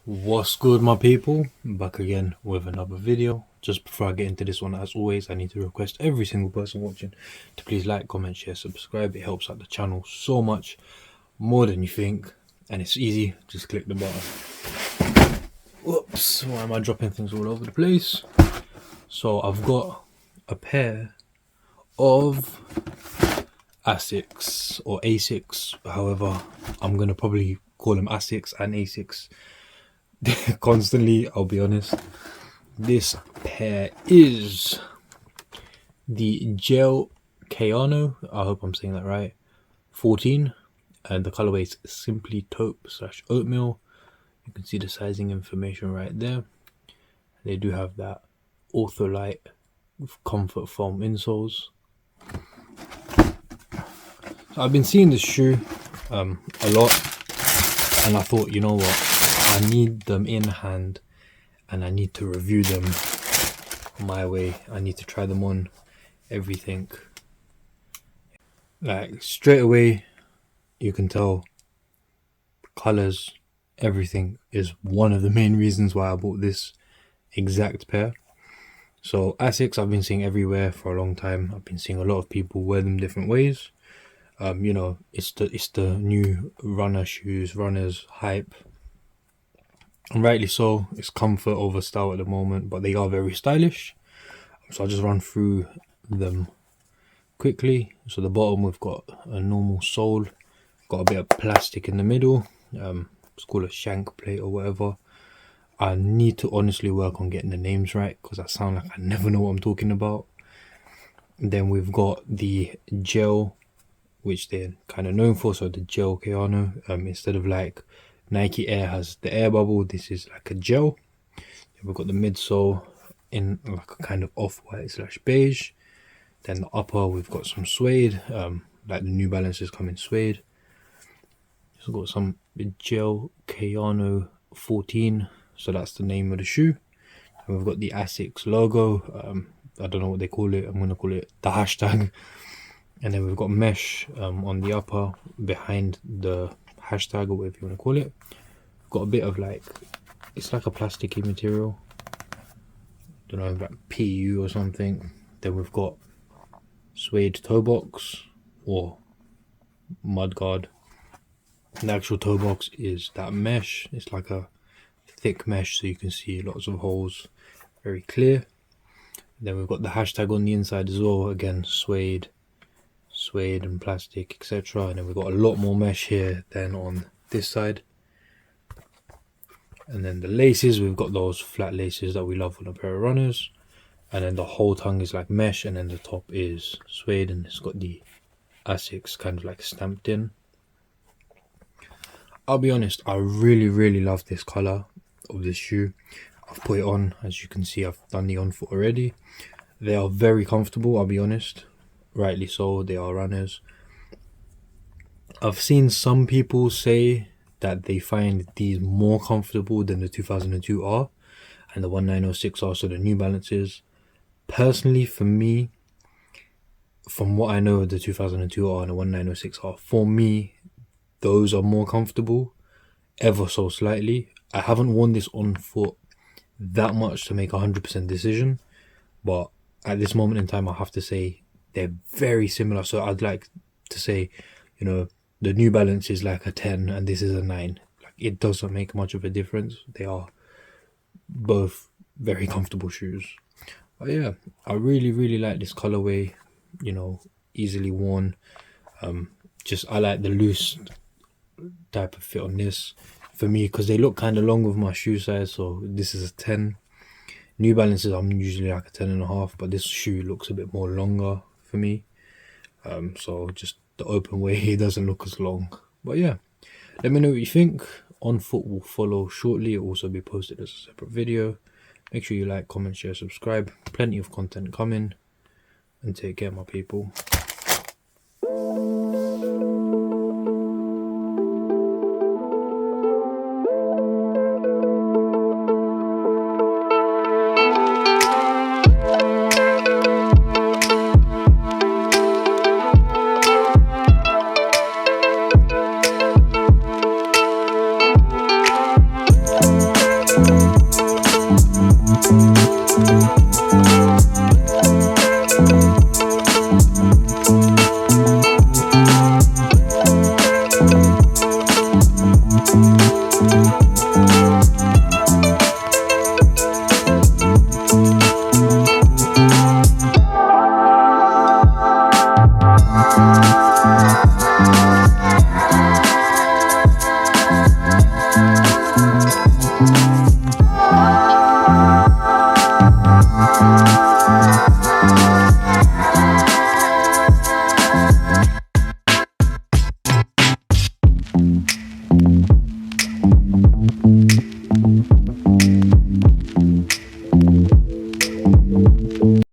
What's good, my people? Back again with another video. Just before I get into this one, as always, I need to request every single person watching to please like, comment, share, subscribe. It helps out the channel so much more than you think, and it's easy. Just click the button. Whoops, why am I dropping things all over the place? So I've got a pair of Asics or Asics, however I'm gonna probably call them Asics and Asics constantly, I'll be honest. This pair is the Gel-Kayano, I hope I'm saying that right, 14, and the colorway is simply Taupe / Oatmeal. You can see the sizing information right there. They do have that Ortholite comfort foam insoles. So I've been seeing this shoe a lot, and I thought, you know what, I need them in hand and I need to review them my way. I need to try them on everything. Like straight away you can tell colors, everything is one of the main reasons why I bought this exact pair. So Asics I've been seeing everywhere for a long time. I've been seeing a lot of people wear them different ways. You know, it's the new runner shoes, runners hype. And rightly so. It's comfort over style at the moment, but they are very stylish. So I'll just run through them quickly. So the bottom, we've got a normal sole, got a bit of plastic in the middle. It's called a shank plate or whatever. I need to honestly work on getting the names right, because I sound like I never know what I'm talking about. And then we've got the gel, which they're kind of known for, so the Gel-Kayano. Instead of like Nike Air has the air bubble, this is like a gel. We've got the midsole in like a kind of off-white / beige. Then the upper, we've got some suede, like the New Balances come in suede. So we've got some Gel-Kayano 14, so that's the name of the shoe. And we've got the Asics logo. I don't know what they call it. I'm going to call it the hashtag. And then we've got mesh on the upper behind the hashtag, or whatever you want to call it. We've got a bit of like, it's like a plasticky material, don't know, like PU or something. Then we've got suede toe box or mudguard. The actual toe box is that mesh. It's like a thick mesh, so you can see lots of holes, very clear. Then we've got the hashtag on the inside as well, again suede and plastic, etc. And then we've got a lot more mesh here than on this side. And then the laces, we've got those flat laces that we love on a pair of runners. And then the whole tongue is like mesh, and then the top is suede, and it's got the Asics kind of like stamped in. I'll be honest, I really love this color of this shoe. I've put it on, as you can see, I've done the on foot already. They are very comfortable, I'll be honest. Rightly so, they are runners. I've seen some people say that they find these more comfortable than the 2002 R and the 1906 R, so the New Balances. Personally, for me, from what I know of the 2002 R and the 1906 R, for me, those are more comfortable, ever so slightly. I haven't worn this on foot that much to make a 100% decision, but at this moment in time, I have to say they're very similar. So I'd like to say, you know, the New Balance is like a 10 and this is a 9. Like, it doesn't make much of a difference. They are both very comfortable shoes. But yeah, I really like this colorway, you know, easily worn. I like the loose type of fit on this for me, because they look kind of long with my shoe size. So this is a 10. New Balances, I'm usually like a 10.5, but this shoe looks a bit more longer for me. So just the open way, it doesn't look as long. But yeah, let me know what you think. On foot will follow shortly. It will also be posted as a separate video. Make sure you like, comment, share, subscribe. Plenty of content coming. And take care, my people.